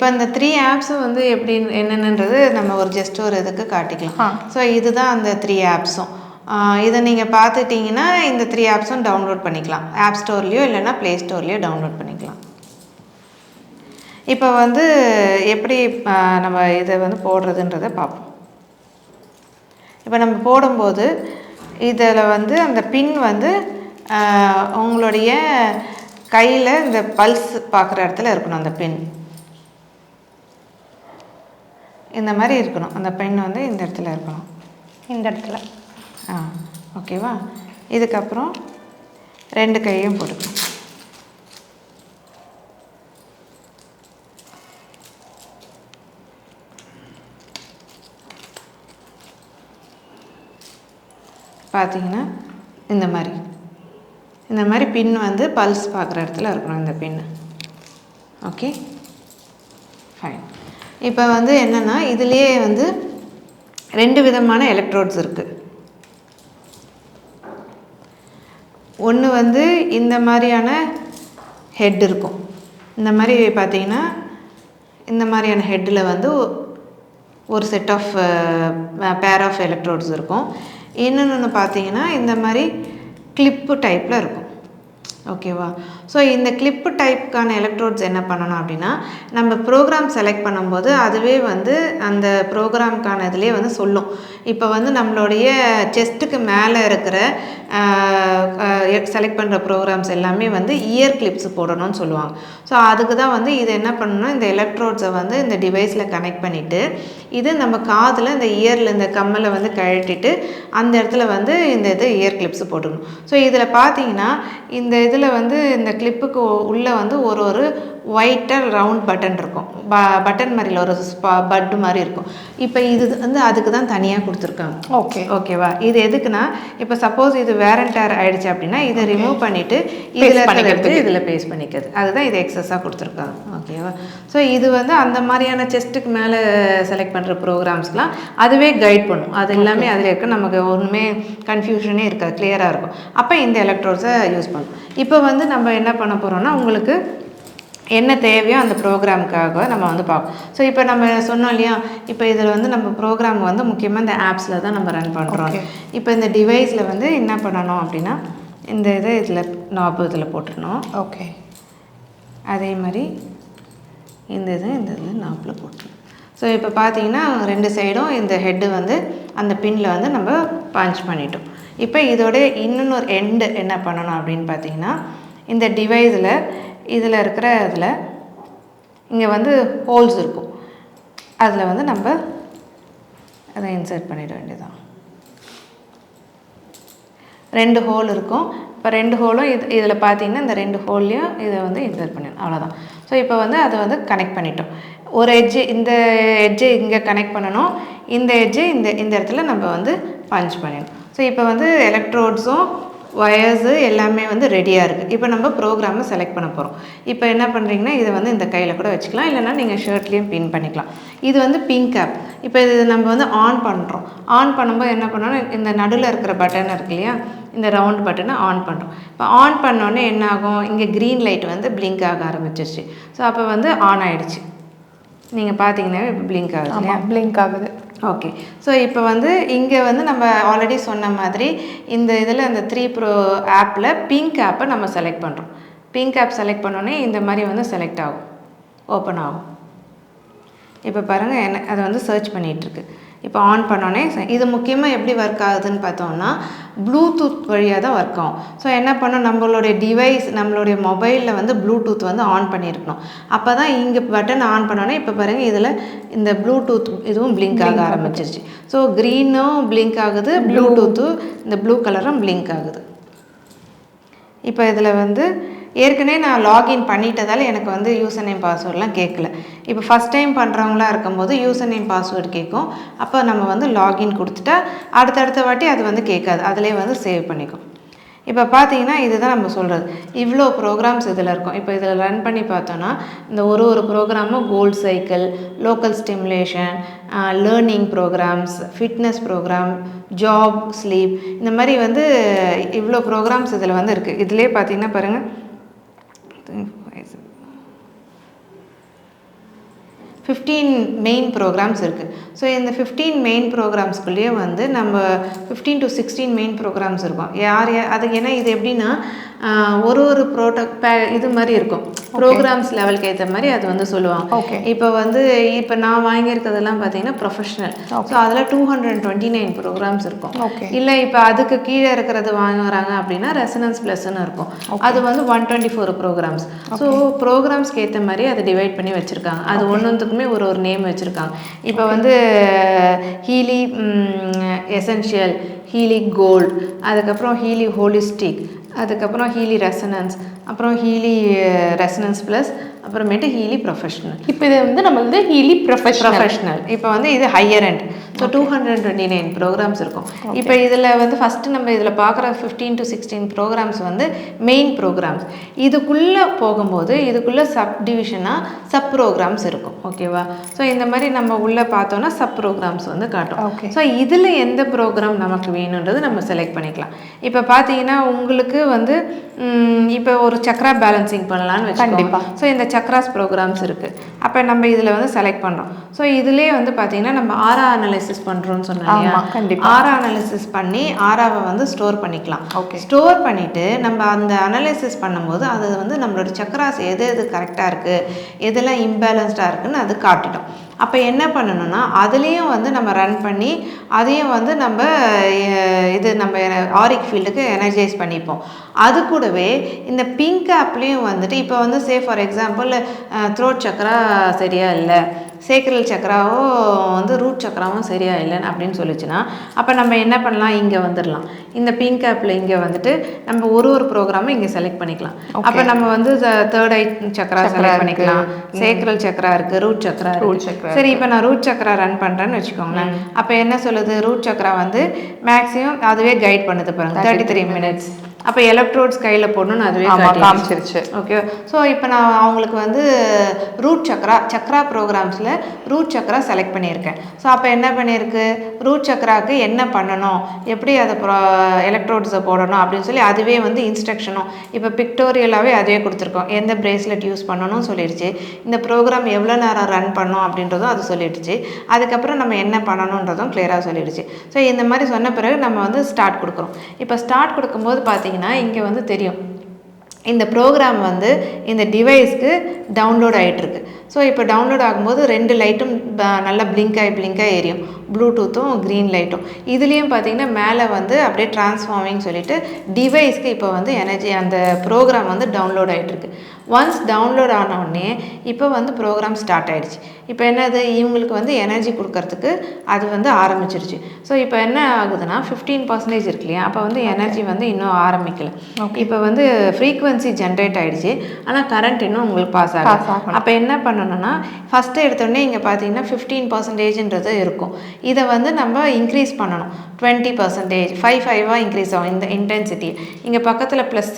இப்போ அந்த 3 ஆப்ஸும் வந்து எப்படி என்னென்னன்றது நம்ம ஒரு இதுக்கு காட்டிக்கலாம். ஸோ இதுதான் அந்த 3 ஆப்ஸும். இதை நீங்கள் பார்த்துட்டிங்கன்னா இந்த 3 ஆப்ஸும் டவுன்லோட் பண்ணிக்கலாம். ஆப் ஸ்டோர்லேயோ இல்லைன்னா ப்ளே ஸ்டோர்லேயோ டவுன்லோட் பண்ணிக்கலாம். இப்போ வந்து எப்படி நம்ம இதை வந்து போடுறதுன்றதை பார்ப்போம். இப்போ நம்ம போடும்போது இதில் வந்து அந்த பின் வந்து உங்களுடைய கையில் இந்த பல்ஸ் பார்க்குற இடத்துல இருக்கணும். அந்த பின் இந்த மாதிரி இருக்கணும். அந்த பின் வந்து இந்த இடத்துல இருக்கணும். இந்த இடத்துல ஓகேவா? இதுக்கப்புறம் 2 கையும் போட்டுக்கணும். பார்த்தீங்கன்னா இந்த மாதிரி பின் வந்து பல்ஸ் பார்க்குற இடத்துல இருக்கணும். இந்த பின்னு ஓகே ஃபைன். இப்போ வந்து என்னென்னா இதுலேயே வந்து 2 விதமான எலக்ட்ரோட்ஸ் இருக்குது. ஒன்று வந்து இந்த மாதிரியான ஹெட் இருக்கும். இந்த மாதிரி பார்த்தீங்கன்னா இந்த மாதிரியான ஹெட்டில் வந்து ஒரு set of pair of electrodes இருக்கும். இன்னொன்று பார்த்தீங்கன்னா இந்த மாதிரி கிளிப்பு டைப்பில் இருக்கும். ஓகேவா? ஸோ இந்த கிளிப்பு டைப்புக்கான எலக்ட்ரோட்ஸ் என்ன பண்ணணும் அப்படின்னா, நம்ம ப்ரோக்ராம் செலக்ட் பண்ணும்போது அதுவே வந்து அந்த ப்ரோக்ராமுக்கான இதிலே வந்து சொல்லும். இப்போ வந்து நம்மளுடைய செஸ்ட்டுக்கு மேலே இருக்கிற செலக்ட் பண்ணுற ப்ரோக்ராம்ஸ் எல்லாமே வந்து இயர் கிளிப்ஸ் போடணும்னு சொல்லுவாங்க. ஸோ அதுக்கு தான் வந்து இது என்ன பண்ணணும்னா, இந்த எலக்ட்ரோட்ஸை வந்து இந்த டிவைஸில் கனெக்ட் பண்ணிவிட்டு இது நம்ம காதில் இந்த இயரில் இந்த கம்மலை வந்து கழட்டிட்டு அந்த இடத்துல வந்து இந்த இயர் கிளிப்ஸ் போட்டுக்கணும். ஸோ இதில் பார்த்தீங்கன்னா இந்த இதில் வந்து இந்த கிளிப்புக்கு உள்ளே வந்து ஒரு ஒயிட்டாக ரவுண்ட் பட்டன் இருக்கும். பட்டன் மாதிரியில் ஒரு பட்டு மாதிரி இருக்கும். இப்போ இது வந்து அதுக்கு தான் தனியாக கொடுத்துருக்காங்க. ஓகேவா? இது எதுக்குன்னா, இப்போ சப்போஸ் இது வேரண்டர் ஆகிடுச்சு அப்படின்னா இதை ரிமூவ் பண்ணிவிட்டு இதில் பேஸ்ட் பண்ணிக்கிறது. அதுதான் இது எக்ஸஸாக கொடுத்துருக்காங்க. ஓகேவா? ஸோ இது வந்து அந்த மாதிரியான செஸ்ட்டுக்கு மேலே செலக்ட் பண்ணுற ப்ரோக்ராம்ஸ்லாம் அதுவே கைட் பண்ணும். அது எல்லாமே அதில் இருக்க நமக்கு ஒன்றுமே கன்ஃபியூஷனே இருக்காது, கிளியராக இருக்கும். அப்போ இந்த எலக்ட்ரோட்ஸை யூஸ் பண்ணும். இப்போ வந்து நம்ம என்ன பண்ண போகிறோம்னா, உங்களுக்கு என்ன தேவையோ அந்த ப்ரோக்ராமுக்காக நம்ம வந்து பார்ப்போம். ஸோ இப்போ நம்ம சொன்னோம் இல்லையா, இப்போ இதில் வந்து நம்ம ப்ரோக்ராம் வந்து முக்கியமாக இந்த ஆப்ஸில் தான் நம்ம ரன் பண்ணுறோம். இப்போ இந்த டிவைஸில் வந்து என்ன பண்ணணும் அப்படின்னா, இந்த இதில் நாபு இதில் போட்டுடணும். ஓகே. அதே மாதிரி இந்த இதில் நாப்பில் போட்டுருணும். ஸோ இப்போ பார்த்தீங்கன்னா 2 சைடும் இந்த ஹெட்டு வந்து அந்த பின்னில் வந்து நம்ம பஞ்ச் பண்ணிட்டோம். இப்போ இதோட இன்னொரு எண்டு என்ன பண்ணணும் அப்படின்னு பார்த்தீங்கன்னா, இந்த டிவைஸில் இதில் இருக்கிற இங்கே வந்து ஹோல்ஸ் இருக்கும். அதில் வந்து நம்ம அதை இன்சர்ட் பண்ணிட வேண்டியதான். 2 ஹோல் இருக்கும். இப்போ 2 ஹோலும் இதில் பார்த்தீங்கன்னா இந்த 2 ஹோல்லையும் இதை வந்து இன்சர்ட் பண்ணிடணும். அவ்வளோதான். ஸோ இப்போ வந்து அதை வந்து கனெக்ட் பண்ணிட்டோம். ஒரு எட்ஜு இந்த எட்ஜை இங்கே கனெக்ட் பண்ணணும். இந்த எட்ஜு இந்த இடத்துல நம்ம வந்து பஞ்ச் பண்ணிடணும். ஸோ இப்போ வந்து எலக்ட்ரோட்ஸும் ஒயர்ஸு எல்லாமே வந்து ரெடியாக இருக்குது. இப்போ நம்ம ப்ரோக்ராமை செலக்ட் பண்ண போகிறோம். இப்போ என்ன பண்ணுறீங்கன்னா, இதை வந்து இந்த கையில் கூட வச்சுக்கலாம், இல்லைனா நீங்கள் ஷர்ட்லேயும் பின் பண்ணிக்கலாம். இது வந்து பிங்க் ஆப். இப்போ இது நம்ம வந்து ஆன் பண்ணுறோம். ஆன் பண்ணும்போது என்ன பண்ணோன்னா, இந்த நடுவில் இருக்கிற பட்டன் இருக்கு இல்லையா, இந்த ரவுண்ட் பட்டனை ஆன் பண்ணுறோம். இப்போ ஆன் பண்ணோன்னே என்ன ஆகும், இங்கே க்ரீன் லைட் வந்து பிளிங்க் ஆக ஆரம்பிச்சிருச்சு. ஸோ அப்போ வந்து ஆன் ஆகிடுச்சு. நீங்கள் பார்த்தீங்கன்னா இப்போ பிளிங்க் ஆகுது இல்லையா, பிளிங்க் ஆகுது. ஓகே. ஸோ இப்போ வந்து இங்கே வந்து நம்ம ஆல்ரெடி சொன்ன மாதிரி இந்த இதில் அந்த 3 ப்ரோ ஆப்பில் பிங்க் ஆப்பை நம்ம செலக்ட் பண்ணுறோம். பிங்க் ஆப் செலக்ட் பண்ணோன்னே இந்த மாதிரி வந்து செலக்ட் ஆகும், ஓப்பன் ஆகும். இப்போ பாருங்கள், அதை வந்து சர்ச் பண்ணிகிட்ருக்கு. இப்போ ஆன் பண்ணோன்னே இது முக்கியமாக எப்படி ஒர்க் ஆகுதுன்னு பார்த்தோம்னா, ப்ளூடூத் வழியாக தான் ஒர்க் ஆகும். ஸோ என்ன பண்ணோம், நம்மளுடைய டிவைஸ் நம்மளுடைய மொபைலில் வந்து ப்ளூடூத் வந்து ஆன் பண்ணியிருக்கணும். அப்போ தான் இங்கே பட்டன் ஆன் பண்ணோன்னே இப்போ பாருங்கள் இதில் இந்த ப்ளூடூத் இதுவும் பிளிங்க் ஆக ஆரம்பிச்சிருச்சு. ஸோ க்ரீனும் பிளிங்க் ஆகுது, ப்ளூடூத்து இந்த ப்ளூ கலரும் பிளிங்க் ஆகுது. இப்போ இதில் வந்து ஏற்கனவே நான் லாகின் பண்ணிட்டதால் எனக்கு வந்து யூசர் நேம் பாஸ்வேர்டெலாம் கேட்கல. இப்போ ஃபஸ்ட் டைம் பண்ணுறவங்களா இருக்கும்போது யூசர் நேம் பாஸ்வேர்டு கேட்கும். அப்போ நம்ம வந்து லாகின் கொடுத்துட்டா அடுத்தடுத்த வாட்டி அது வந்து கேட்காது, அதிலே வந்து சேவ் பண்ணிக்கும். இப்போ பார்த்தீங்கன்னா இதுதான் நம்ம சொல்கிறது, இவ்வளோ ப்ரோக்ராம்ஸ் இதில் இருக்கும். இப்போ இதில் ரன் பண்ணி பார்த்தோன்னா இந்த ஒரு ப்ரோக்ராமும் cold cycle, local stimulation, learning programs, fitness program, job, sleep, இந்த மாதிரி வந்து இவ்வளோ ப்ரோக்ராம்ஸ் இதில் வந்து இருக்குது. இதிலே பார்த்தீங்கன்னா பாருங்கள், 15 மெயின் ப்ரோக்ராம்ஸ் இருக்குது. ஸோ இந்த 15 மெயின் ப்ரோக்ராம்ஸ்குள்ளேயே வந்து நம்ம 15 to 16 மெயின் ப்ரோக்ராம்ஸ் இருக்கும். யார் அது ஏன்னா இது எப்படின்னா ஒரு இது மாதிரி இருக்கும், ப்ரோக்ராம்ஸ் லெவலுக்கு ஏற்ற மாதிரி அது வந்து சொல்லுவாங்க. இப்போ நான் வாங்கியிருக்கிறதெல்லாம் பார்த்தீங்கன்னா ப்ரொஃபஷனல். ஸோ அதில் 229 ப்ரோக்ராம்ஸ் இருக்கும். இல்லை இப்போ அதுக்கு கீழே இருக்கிறது வாங்குறாங்க அப்படின்னா ரெசனன்ஸ் ப்ளஸ்ன்னு இருக்கும், அது வந்து 124 ப்ரோக்ராம்ஸ். ஸோ ப்ரோக்ராம்ஸ்க்கு ஏற்ற மாதிரி அதை டிவைட் பண்ணி வச்சுருக்காங்க. அது ஒன்றுத்துக்குமே ஒரு நேம் வச்சுருக்காங்க. இப்போ வந்து ஹீலி எசென்ஷியல், ஹீலி கோல்டு, அதுக்கப்புறம் ஹீலி ஹோலிஸ்டிக், அதுக்கப்புறம் ஹீலி ரெசனன்ஸ், அப்புறம் ஹீலி ரெசனன்ஸ் ப்ளஸ், அப்புறமேட்டு ஹீலி ப்ரொஃபஷனல். இப்போ இது வந்து நம்ம வந்து ஹீலி ப்ரொஃபஷனல். இப்போ வந்து இது ஹையர் எண்ட். ஸோ 229 ப்ரோக்ராம்ஸ் இருக்கும். இப்போ இதில் வந்து ஃபஸ்ட்டு நம்ம இதில் பார்க்குற 15 to 16 ப்ரோக்ராம்ஸ் வந்து மெயின் ப்ரோக்ராம்ஸ். இதுக்குள்ளே போகும்போது இதுக்குள்ளே சப் டிவிஷனாக சப் ப்ரோக்ராம்ஸ் இருக்கும். ஓகேவா? ஸோ இந்த மாதிரி நம்ம உள்ளே பார்த்தோன்னா சப் ப்ரோக்ராம்ஸ் வந்து காட்டும். ஸோ இதில் எந்த ப்ரோக்ராம் நமக்கு வேணுன்றது நம்ம செலக்ட் பண்ணிக்கலாம். இப்போ பார்த்தீங்கன்னா உங்களுக்கு வந்து இப்போ ஒரு சக்ரா பேலன்சிங் பண்ணலான்னு வச்சுக்கோங்க. ஸோ இந்த சக்ராஸ் ப்ரோக்ராம்ஸ் இருக்குது. அப்போ நம்ம இதில் வந்து செலக்ட் பண்ணுறோம். ஸோ இதுலேயே வந்து பார்த்தீங்கன்னா நம்ம ஆரா அனலைசிஸ் பண்ணுறோன்னு சொன்னாங்க. ஆரா அனலைசிஸ் பண்ணி ஆராவை வந்து ஸ்டோர் பண்ணிக்கலாம். ஸ்டோர் பண்ணிவிட்டு நம்ம அந்த அனலைசிஸ் பண்ணும்போது அது வந்து நம்மளோட சக்ராஸ் எது எது கரெக்டாக இருக்குது, எதெல்லாம் இம்பேலன்ஸ்டாக இருக்குதுன்னு அது காட்டிட்டோம். அப்போ என்ன பண்ணணும்னா அதுலேயும் வந்து நம்ம ரன் பண்ணி அதையும் வந்து நம்ம ஆரிக் ஃபீல்டுக்கு எனர்ஜைஸ் பண்ணிப்போம். அது கூடவே இந்த பிங்க் ஆப்லேயும் வந்துட்டு இப்போ வந்து ஃபார் எக்ஸாம்பிள் த்ரோட் சக்கரா சரியாக இல்லை, சேக்ரல் சக்கராவோ வந்து ரூட் சக்கராவும் சரியா இல்லைன்னு அப்படின்னு சொல்லிச்சுன்னா அப்போ நம்ம என்ன பண்ணலாம், இங்கே வந்துடலாம். இந்த பிங்க் ஆப்பில் இங்கே வந்துட்டு நம்ம ஒரு ப்ரோக்ராமும் இங்கே செலக்ட் பண்ணிக்கலாம். அப்போ நம்ம வந்து தேர்ட் ஐ சக்கரா செலக்ட் பண்ணிக்கலாம். சேக்ரல் சக்கரா இருக்குது, ரூட் சக்கரா இருக்குது. சரி, இப்போ நான் ரூட் சக்கரா ரன் பண்ணுறேன்னு வச்சுக்கோங்களேன். அப்போ என்ன சொல்லுது, ரூட் சக்கரா வந்து மேக்ஸிமம் அதுவே கைட் பண்ணுது பாருங்க, 33 மினிட்ஸ். அப்போ எலக்ட்ரோட்ஸ் கையில் போடணும்னு அதுவே காமிச்சிருச்சு. ஓகே. ஸோ இப்போ நான் அவங்களுக்கு வந்து ரூட் சக்ரா ப்ரோக்ராம்ஸில் ரூட் சக்ரா செலக்ட் பண்ணியிருக்கேன். ஸோ அப்போ என்ன பண்ணியிருக்கு, ரூட் சக்ராவுக்கு என்ன பண்ணணும், எப்படி அதை எலக்ட்ரோட்ஸை போடணும் அப்படின்னு சொல்லி அதுவே வந்து இன்ஸ்ட்ரக்ஷனும் இப்போ பிக்டோரியலாகவே அதுவே கொடுத்துருக்கோம். எந்த பிரேஸ்லெட் யூஸ் பண்ணணும்னு சொல்லிடுச்சு, இந்த ப்ரோக்ராம் எவ்வளோ நேரம் ரன் பண்ணணும் அப்படின்றதும் அது சொல்லிடுச்சு. அதுக்கப்புறம் நம்ம என்ன பண்ணணுன்றதும் கிளியராக சொல்லிடுச்சு. ஸோ இந்த மாதிரி சொன்ன பிறகு நம்ம வந்து ஸ்டார்ட் கொடுக்குறோம். இப்போ ஸ்டார்ட் கொடுக்கும்போது பார்த்தீங்கன்னா இங்கே வந்து தெரியும் இந்த ப்ரோக்ராம் வந்து இந்த டிவைஸ்க்கு டவுன்லோட் ஆகிட்டுருக்கு. ஸோ இப்போ டவுன்லோட் ஆகும்போது 2 லைட்டும் நல்லா பிளிங்காக எரியும், ப்ளூடூத்தும் க்ரீன் லைட்டும். இதுலேயும் பார்த்தீங்கன்னா மேலே வந்து அப்படியே ட்ரான்ஸ்ஃபார்மிங் சொல்லிட்டு டிவைஸ்க்கு இப்போ வந்து எனர்ஜி அந்த ப்ரோக்ராம் வந்து டவுன்லோட் ஆகிட்டுருக்கு. ஒன்ஸ் டவுன்லோட் ஆனவுடனே இப்போ வந்து ப்ரோக்ராம் ஸ்டார்ட் ஆகிடுச்சு. இப்போ என்னது, இவங்களுக்கு வந்து எனர்ஜி கொடுக்கறதுக்கு அது வந்து ஆரம்பிச்சிருச்சு. ஸோ இப்போ என்ன ஆகுதுன்னா 15% இருக்கு இல்லையா, அப்போ வந்து எனர்ஜி வந்து இன்னும் ஆரம்பிக்கலை. இப்போ வந்து ஃப்ரீக்வன்சி ஜென்ரேட் ஆகிடுச்சு, ஆனால் கரண்ட் இன்னும் உங்களுக்கு பாஸ் ஆகும். அப்போ என்ன பண்ணணும்னா ஃபஸ்ட்டு எடுத்தோடனே இங்கே பார்த்தீங்கன்னா 15%ன்றது இருக்கும். இதை வந்து நம்ம இன்க்ரீஸ் பண்ணணும் 20%, 5 இன்க்ரீஸ் ஆகும் இந்த இன்டென்சிட்டி. இங்கே பக்கத்தில் ப்ளஸ்